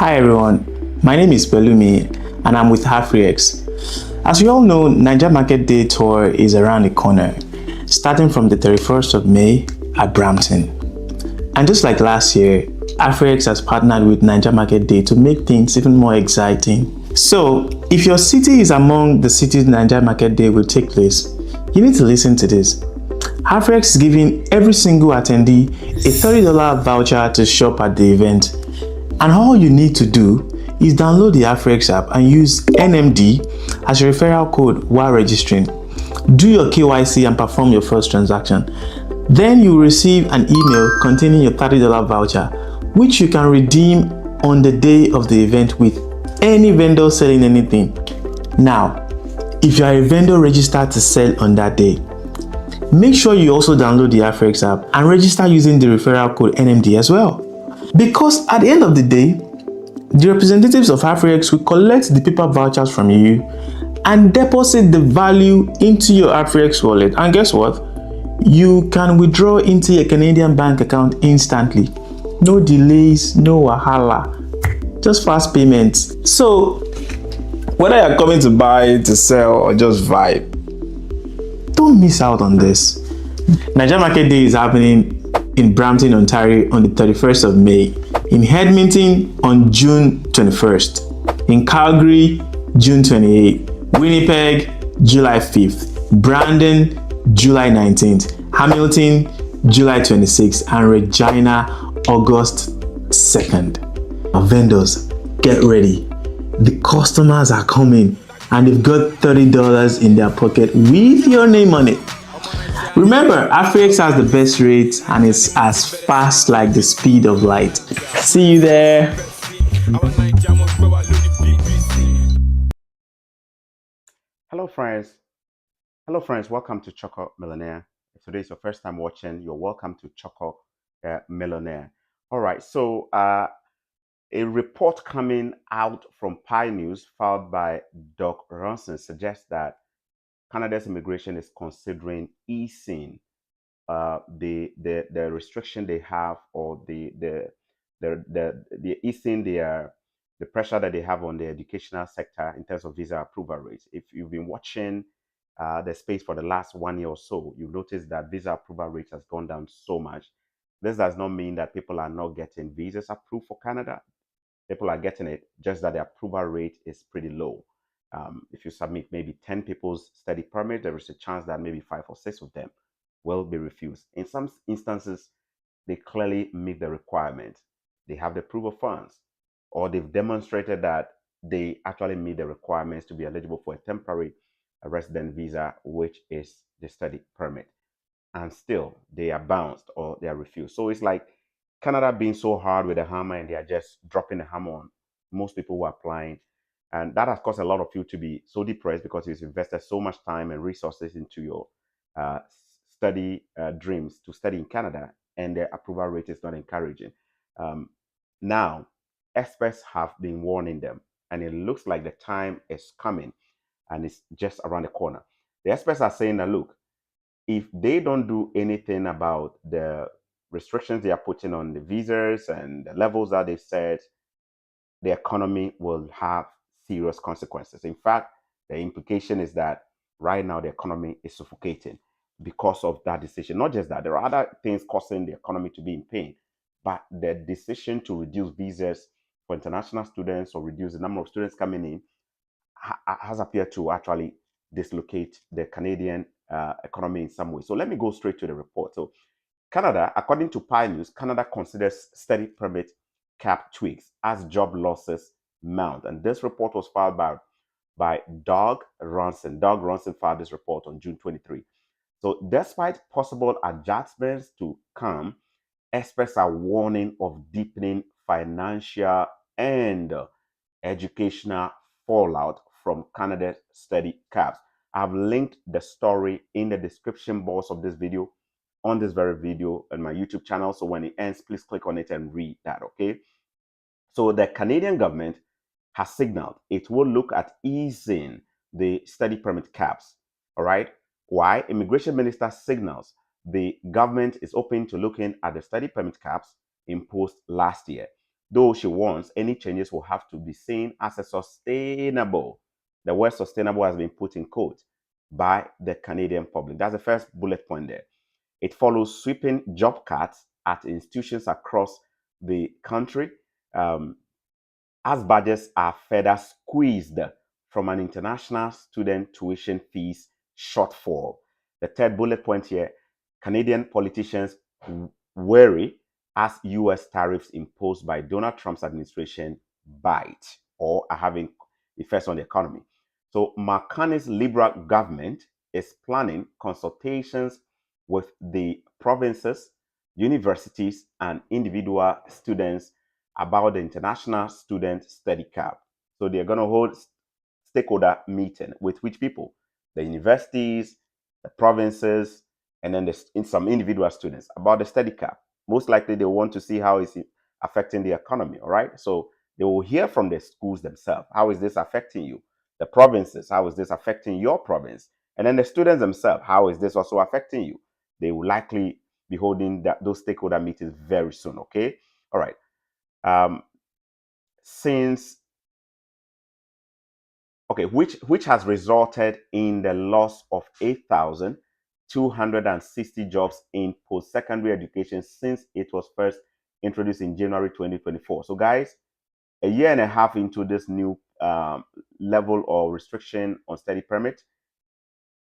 Hi everyone, my name is Belumi and I'm with HalfRex. As you all know, Niger Market Day Tour is around the corner, starting from the 31st of May at Brampton. And just like last year, HalfRex has partnered with Niger Market Day to make things even more exciting. So, if your city is among the cities Niger Market Day will take place, you need to listen to this. HalfRex is giving every single attendee a $30 voucher to shop at the event. And all you need to do is download the HalfRex app and use NMD as your referral code while registering. Do your KYC and perform your first transaction. Then you will receive an email containing your $30 voucher, which you can redeem on the day of the event with any vendor selling anything. Now, if you are a vendor registered to sell on that day, make sure you also download the HalfRex app and register using the referral code NMD as well. Because at the end of the day, the representatives of HalfRex will collect the paper vouchers from you and deposit the value into your HalfRex wallet. And guess what? You can withdraw into your Canadian bank account instantly. No delays, no wahala, just fast payments. So, whether you're coming to buy, to sell, or just vibe, don't miss out on this. Niger Market Day is happening in Brampton, Ontario on the 31st of May, in Edmonton on June 21st, in Calgary, June 28th, Winnipeg, July 5th, Brandon, July 19th, Hamilton, July 26th, and Regina, August 2nd. Our vendors, get ready. The customers are coming and they've got $30 in their pocket with your name on it. Remember, HalfRex has the best rates and it's as fast like the speed of light. See you there. Hello friends, welcome to Choco Millionaire. If today is your first time watching, you're welcome to Choco Millionaire. All right, so a report coming out from Pi News filed by Doc Ronson suggests that Canada's immigration is considering easing the restriction they have, or the easing the pressure that they have on the educational sector in terms of visa approval rates. If you've been watching the space for the last 1 year or so, you notice that visa approval rates has gone down so much. This does not mean that people are not getting visas approved for Canada. People are getting it, just that the approval rate is pretty low. If you submit maybe 10 people's study permit, there is a chance that maybe 5 or 6 of them will be refused. In some instances, they clearly meet the requirement. They have the proof of funds, or they've demonstrated that they actually meet the requirements to be eligible for a temporary resident visa, which is the study permit. And still, they are bounced or they are refused. So it's like Canada being so hard with a hammer, and they are just dropping the hammer on most people who are applying. And that has caused a lot of you to be so depressed because you've invested so much time and resources into your study dreams to study in Canada, and the approval rate is not encouraging. Now, experts have been warning them, and it looks like the time is coming and it's just around the corner. The experts are saying that, look, if they don't do anything about the restrictions they are putting on the visas and the levels that they've set, the economy will have serious consequences. In fact, the implication is that right now the economy is suffocating because of that decision. Not just that, there are other things causing the economy to be in pain, but the decision to reduce visas for international students or reduce the number of students coming in has appeared to actually dislocate the Canadian economy in some way. So let me go straight to the report. So Canada, according to Pi News, Canada considers study permit cap tweaks as job losses mount. And this report was filed by Doug Ronson. Doug Ronson filed this report on June 23. So despite possible adjustments to come, experts are warning of deepening financial and educational fallout from Canada's study caps. I've linked the story in the description box of this video, on this very video on my YouTube channel. So when it ends, please click on it and read that, okay? So the Canadian government has signaled it will look at easing the study permit caps, all right? Why? Immigration Minister signals the government is open to looking at the study permit caps imposed last year. though she wants any changes will have to be seen as a sustainable. The word sustainable has been put in quote by the Canadian public. That's the first bullet point there. It follows sweeping job cuts at institutions across the country, as budgets are further squeezed from an international student tuition fees shortfall. The third bullet point here, Canadian politicians worry as US tariffs imposed by Donald Trump's administration bite or are having effects on the economy. So Mark Carney's Liberal government is planning consultations with the provinces, universities, and individual students about the International Student Study Cap. So they're going to hold stakeholder meeting with which people? The universities, the provinces, and then some individual students about the study cap. Most likely they want to see how it's affecting the economy, all right? So they will hear from the schools themselves. How is this affecting you? The provinces, how is this affecting your province? And then the students themselves, how is this also affecting you? They will likely be holding those stakeholder meetings very soon, okay? All right. Since okay, which has resulted in the loss of 8,260 jobs in post-secondary education since it was first introduced in January 2024. So guys, a year and a half into this new level or restriction on study permit,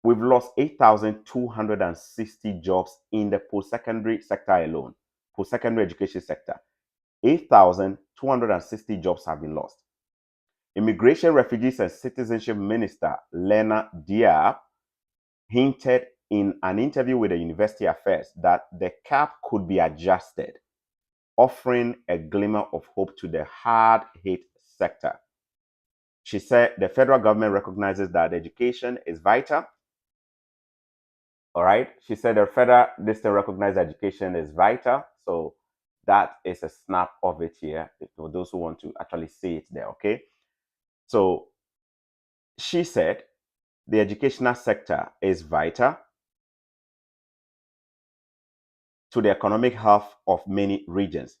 we've lost 8,260 jobs in the post-secondary sector alone, post-secondary education sector. 8,260 jobs have been lost. Immigration, Refugees and Citizenship Minister Lena Diab hinted in an interview with the University Affairs that the cap could be adjusted, offering a glimmer of hope to the hard-hit sector. She said the federal government recognizes that education is vital. All right. She said the federal district recognizes education is vital. So that is a snap of it here for those who want to actually see it there. Okay. So she said the educational sector is vital to the economic health of many regions.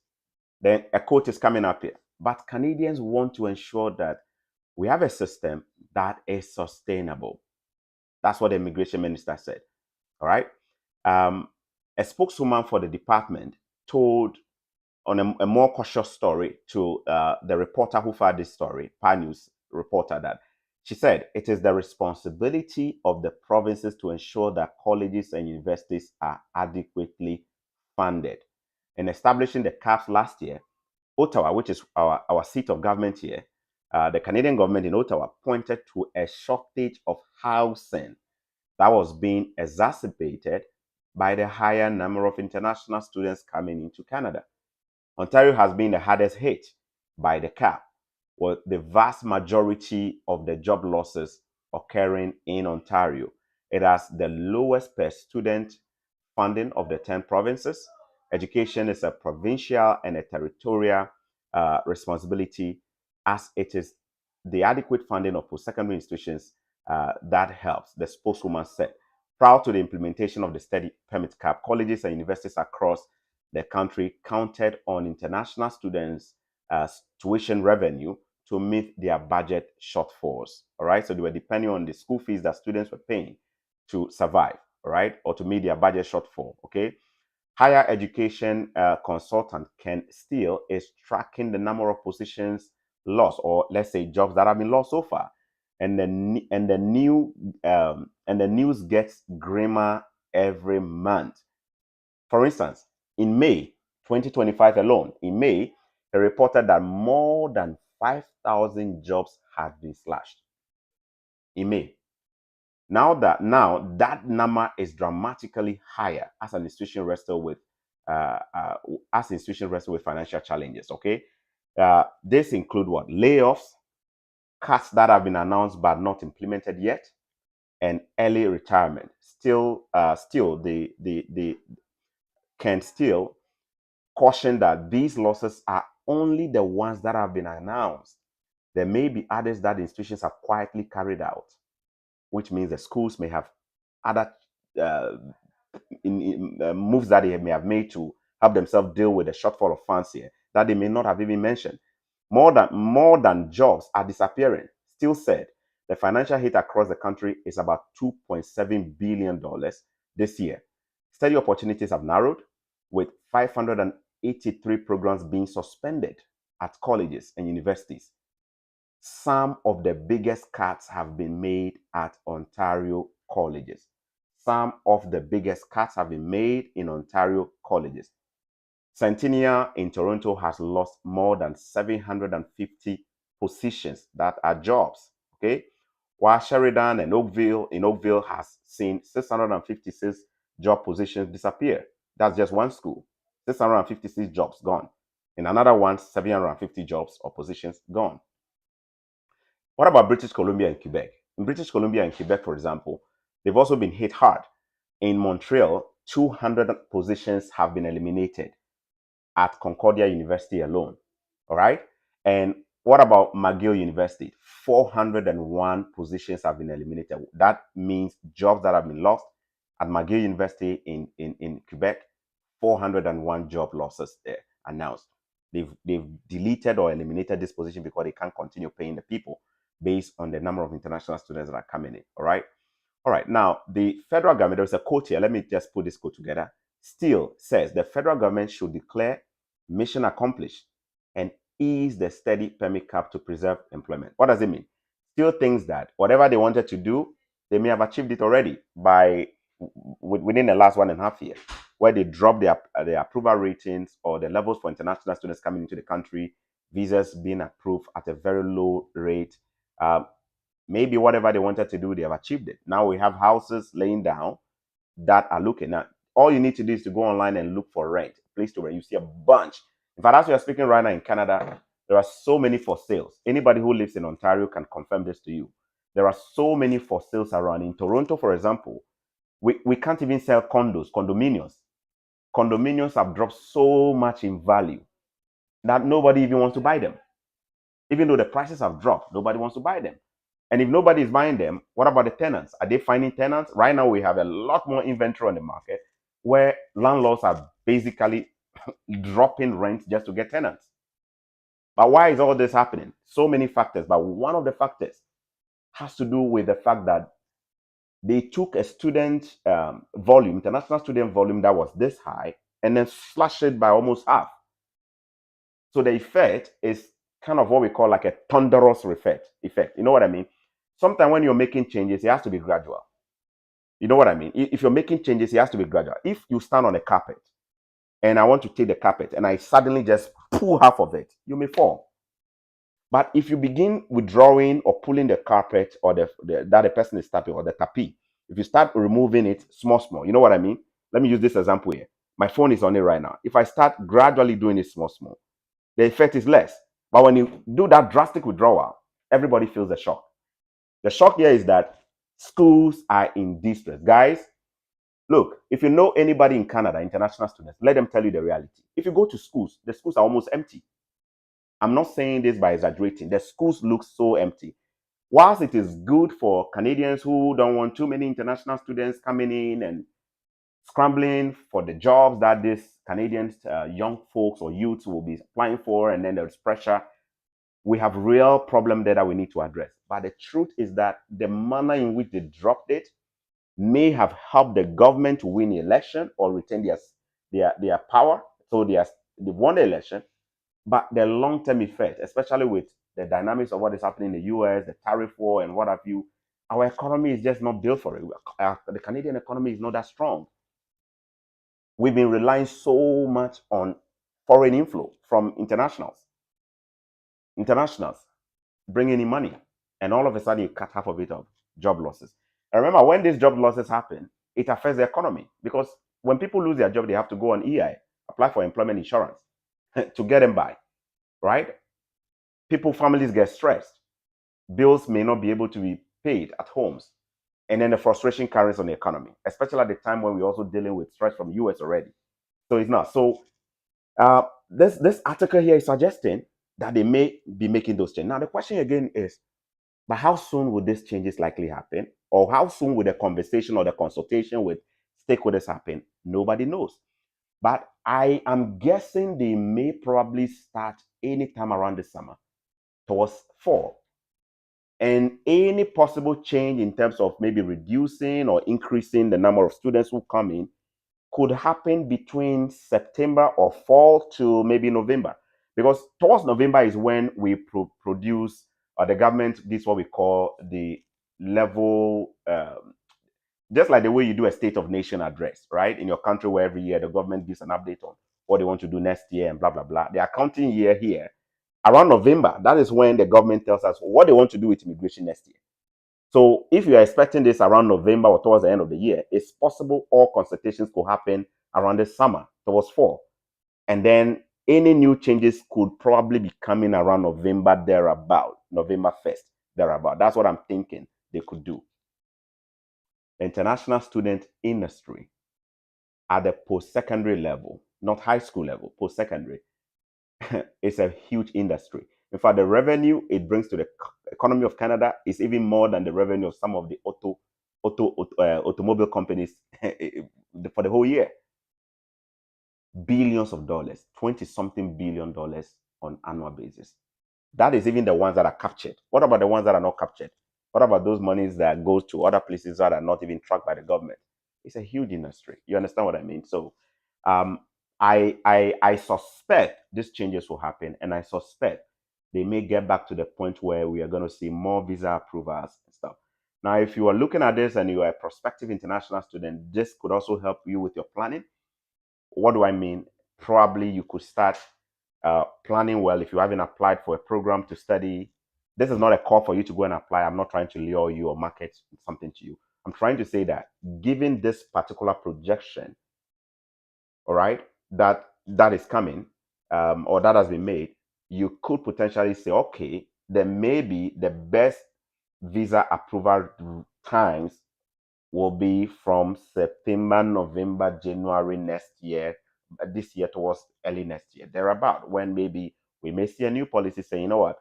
Then a quote is coming up here. But Canadians want to ensure that we have a system that is sustainable. That's what the immigration minister said. All right. A spokeswoman for the department told on a more cautious story to the reporter who filed this story, PA News reporter, that she said it is the responsibility of the provinces to ensure that colleges and universities are adequately funded. In establishing the caps last year, Ottawa, which is our seat of government here, the Canadian government in Ottawa pointed to a shortage of housing that was being exacerbated by the higher number of international students coming into Canada. Ontario has been the hardest hit by the cap, with the vast majority of the job losses occurring in Ontario. It has the lowest per student funding of the 10 provinces. Education is a provincial and a territorial responsibility, as it is the adequate funding of post-secondary institutions that helps, the spokeswoman said. Prior to the implementation of the study permit cap, colleges and universities across the country counted on international students' tuition revenue to meet their budget shortfalls. All right, so they were depending on the school fees that students were paying to survive, all right, or to meet their budget shortfall. Okay, higher education consultant Ken Steele is tracking the number of positions lost, or let's say jobs that have been lost so far, and the news gets grimmer every month. For instance, in May 2025 alone, in May, they reported that more than 5,000 jobs had been slashed. In May. Now that number is dramatically higher as an institution wrestle with financial challenges. Okay, this include what? Layoffs, cuts that have been announced but not implemented yet, and early retirement. Still, the can still caution that these losses are only the ones that have been announced. There may be others that institutions have quietly carried out, which means the schools may have other moves that they may have made to help themselves deal with the shortfall of funds here. that they may not have even mentioned. More than jobs are disappearing. Still said, the financial hit across the country is about $2.7 billion this year. Study opportunities have narrowed, with 583 programs being suspended at colleges and universities. Some of the biggest cuts have been made at Ontario colleges. Some of the biggest cuts have been made in Ontario colleges. Centennial in Toronto has lost more than 750 positions that are jobs. Okay, while Sheridan and Oakville has seen 656 job positions disappear. That's just one school. 656 jobs gone. In another one, 750 jobs or positions gone. What about British Columbia and Quebec? In British Columbia and Quebec, for example, they've also been hit hard. In Montreal, 200 positions have been eliminated at Concordia University alone. All right. And what about McGill University? 401 positions have been eliminated. That means jobs that have been lost at McGill University in Quebec, 401 job losses there announced. They've deleted or eliminated this position because they can't continue paying the people based on the number of international students that are coming in. All right. All right. Now, the federal government, there's a quote here. Let me just put this quote together. Still says the federal government should declare mission accomplished and ease the steady permit cap to preserve employment. What does it mean? Still thinks that whatever they wanted to do, they may have achieved it already within the last 1.5 years, where they dropped their approval ratings or the levels for international students coming into the country, visas being approved at a very low rate. Maybe whatever they wanted to do, they have achieved it. Now we have houses laying down that are looking at. All you need to do is to go online and look for rent, place to rent. You see a bunch. In fact, as we are speaking right now in Canada, there are so many for sales. Anybody who lives in Ontario can confirm this to you. There are so many for sales around. In Toronto, for example, we can't even sell condominiums. Condominiums have dropped so much in value that nobody even wants to buy them. Even though the prices have dropped, nobody wants to buy them. And if nobody is buying them, what about the tenants? Are they finding tenants? Right now, we have a lot more inventory on the market where landlords are basically dropping rent just to get tenants. But why is all this happening? So many factors. But one of the factors has to do with the fact that they took a student volume, international student volume that was this high, and then slashed it by almost half. So the effect is kind of what we call like a thunderous effect. You know what I mean? Sometimes when you're making changes, it has to be gradual. You know what I mean? If you're making changes, it has to be gradual. If you stand on a carpet and I want to take the carpet and I suddenly just pull half of it, you may fall. But if you begin withdrawing or pulling the carpet or that the person is tapping or the tapis, if you start removing it small, you know what I mean? Let me use this example here. My phone is on it right now. If I start gradually doing it small, the effect is less. But when you do that drastic withdrawal, everybody feels the shock. The shock here is that schools are in distress. Guys, look, if you know anybody in Canada, international students, let them tell you the reality. If you go to schools, the schools are almost empty. I'm not saying this by exaggerating. The schools look so empty. Whilst it is good for Canadians who don't want too many international students coming in and scrambling for the jobs that these Canadians, young folks or youths will be applying for, and then there's pressure, we have real problem there that we need to address. But the truth is that the manner in which they dropped it may have helped the government to win the election or retain their power. So they won the election, but the long-term effect, especially with the dynamics of what is happening in the US, the tariff war and what have you, our economy is just not built for it. The Canadian economy is not that strong. We've been relying so much on foreign inflow from internationals bringing in money, and all of a sudden you cut half of it off, job losses. And remember, when these job losses happen, it affects the economy, because when people lose their job, they have to go on EI, apply for employment insurance to get them by, right? Families get stressed. Bills may not be able to be paid at homes. And then the frustration carries on the economy, especially at the time when we're also dealing with stress from US already. So it's not. So this article here is suggesting that they may be making those changes. Now, the question again is, but how soon would these changes likely happen? Or how soon would the conversation or the consultation with stakeholders happen? Nobody knows. But I am guessing they may probably start anytime around the summer, towards fall. And any possible change in terms of maybe reducing or increasing the number of students who come in could happen between September or fall to maybe November. Because towards November is when we produce, or the government, this is what we call the level, just like the way you do a State of Nation address, right? In your country, where every year the government gives an update on what they want to do next year and blah, blah, blah. The accounting year here, around November, that is when the government tells us what they want to do with immigration next year. So if you're expecting this around November or towards the end of the year, it's possible all consultations could happen around the summer, towards fall. And then any new changes could probably be coming around November thereabout, November 1st thereabout. That's what I'm thinking they could do. The international student industry at the post-secondary level, not high school level, post-secondary, it's a huge industry. In fact, the revenue it brings to the economy of Canada is even more than the revenue of some of the automobile companies for the whole year. Billions of dollars, 20 something billion dollars on annual basis. That is even the ones that are captured. What about the ones that are not captured? What about those monies that goes to other places that are not even tracked by the government? It's a huge industry. You understand what I mean? So I suspect these changes will happen, and I suspect they may get back to the point where we are going to see more visa approvals and stuff. Now, if you are looking at this and you are a prospective international student, this could also help you with your planning. What do I mean? Probably you could start planning well if you haven't applied for a program to study. This is not a call for you to go and apply. I'm not trying to lure you or market something to you. I'm trying to say that given this particular projection, all right, that is coming, or that has been made, you could potentially say, okay, then maybe the best visa approval times will be from September, November, January next year, this year towards early next year, thereabout, when maybe we may see a new policy saying, you know what,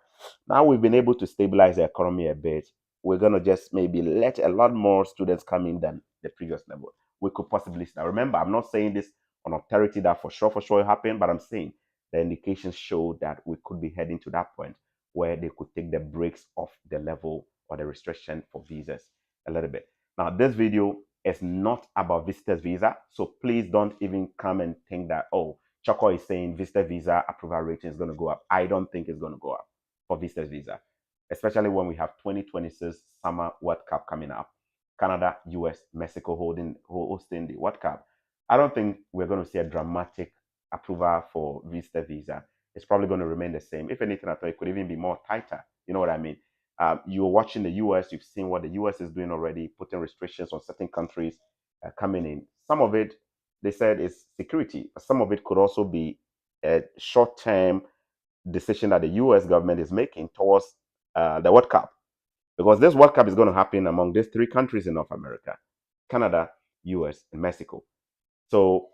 now we've been able to stabilize the economy a bit. We're going to just maybe let a lot more students come in than the previous level. We could possibly start. Remember, I'm not saying this on authority that for sure will happen, but I'm saying the indications show that we could be heading to that point where they could take the brakes off the level or the restriction for visas a little bit. Now, this video is not about visitors visa, so please don't even come and think that, oh, Choco is saying visitor visa approval rating is going to go up. I don't think it's going to go up for visitors visa, especially when we have 2026 Summer World Cup coming up. Canada, US, Mexico hosting the World Cup. I don't think we're going to see a dramatic approval for visitor visa. It's probably going to remain the same. If anything, I thought it could even be more tighter. You know what I mean? You're watching the US, you've seen what the US is doing already, putting restrictions on certain countries coming in. Some of it, they said, is security. Some of it could also be a short-term decision that the US government is making towards the World Cup. Because this World Cup is going to happen among these three countries in North America: Canada, US, and Mexico. So,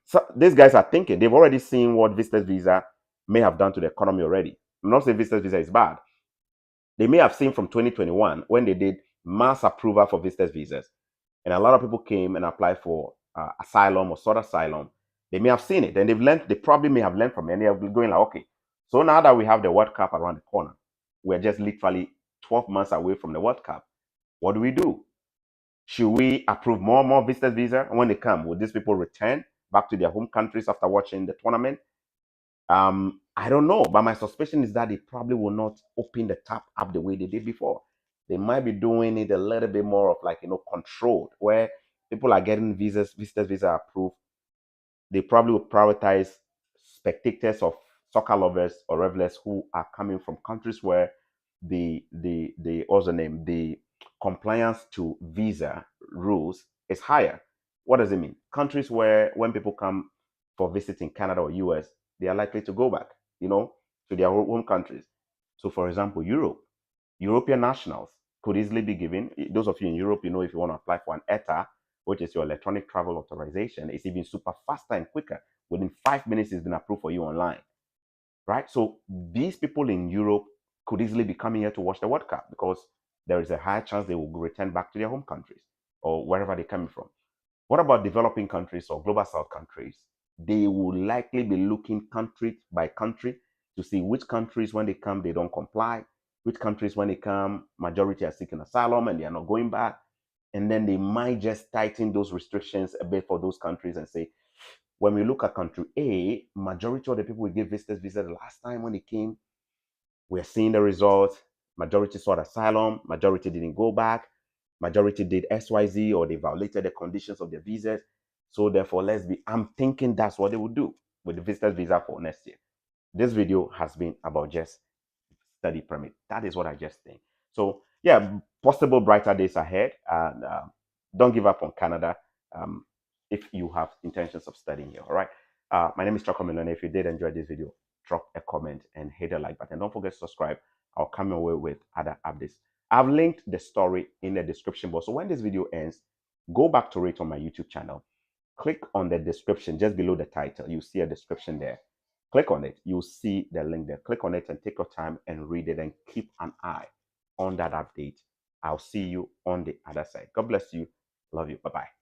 so these guys are thinking, they've already seen what visitors visa may have done to the economy already. I'm not saying visitors visa is bad. They may have seen from 2021 when they did mass approval for visitors visas, and a lot of people came and applied for asylum or sought asylum. They may have seen it, and they've learned. They probably may have learned from it, and they're going like, okay, so now that we have the World Cup around the corner, we're just literally 12 months away from the World Cup. What do we do? Should we approve more and more visitors visa? And when they come, will these people return back to their home countries after watching the tournament? I don't know, but my suspicion is that they probably will not open the tap up the way they did before. They might be doing it a little bit more of like, controlled, where people are getting visitors visa approved. They probably will prioritize spectators of soccer lovers or revelers who are coming from countries where the what's the name, the compliance to visa rules is higher. What does it mean? Countries where when people come for visiting Canada or US, they are likely to go back, to their home countries. So, for example, European nationals could easily be given. Those of you in Europe, if you want to apply for an ETA, which is your electronic travel authorization, it's even super faster and quicker. Within 5 minutes, it's been approved for you online, right? So these people in Europe could easily be coming here to watch the World Cup because there is a high chance they will return back to their home countries or wherever they're coming from. What about developing countries or global south countries? they will likely be looking country by country to see which countries, when they come, they don't comply, which countries, when they come, majority are seeking asylum and they are not going back. And then they might just tighten those restrictions a bit for those countries and say, when we look at country A, majority of the people we gave visitors visa the last time when they came, we're seeing the results. Majority sought asylum, majority didn't go back, majority did XYZ, or they violated the conditions of their visas. So therefore, I'm thinking that's what they would do with the visitors visa for next year. This video has been about just study permit. That is what I just think. So yeah, possible brighter days ahead, and don't give up on Canada if you have intentions of studying here. All right. My name is Chako Milone. If you did enjoy this video, drop a comment and hit the like button. Don't forget to subscribe. I'll come your way with other updates. I've linked the story in the description box. So when this video ends, go back to it on my YouTube channel. Click on the description just below the title. You see a description there. Click on it. You'll see the link there. Click on it and take your time and read it and keep an eye on that update. I'll see you on the other side. God bless you. Love you. Bye-bye.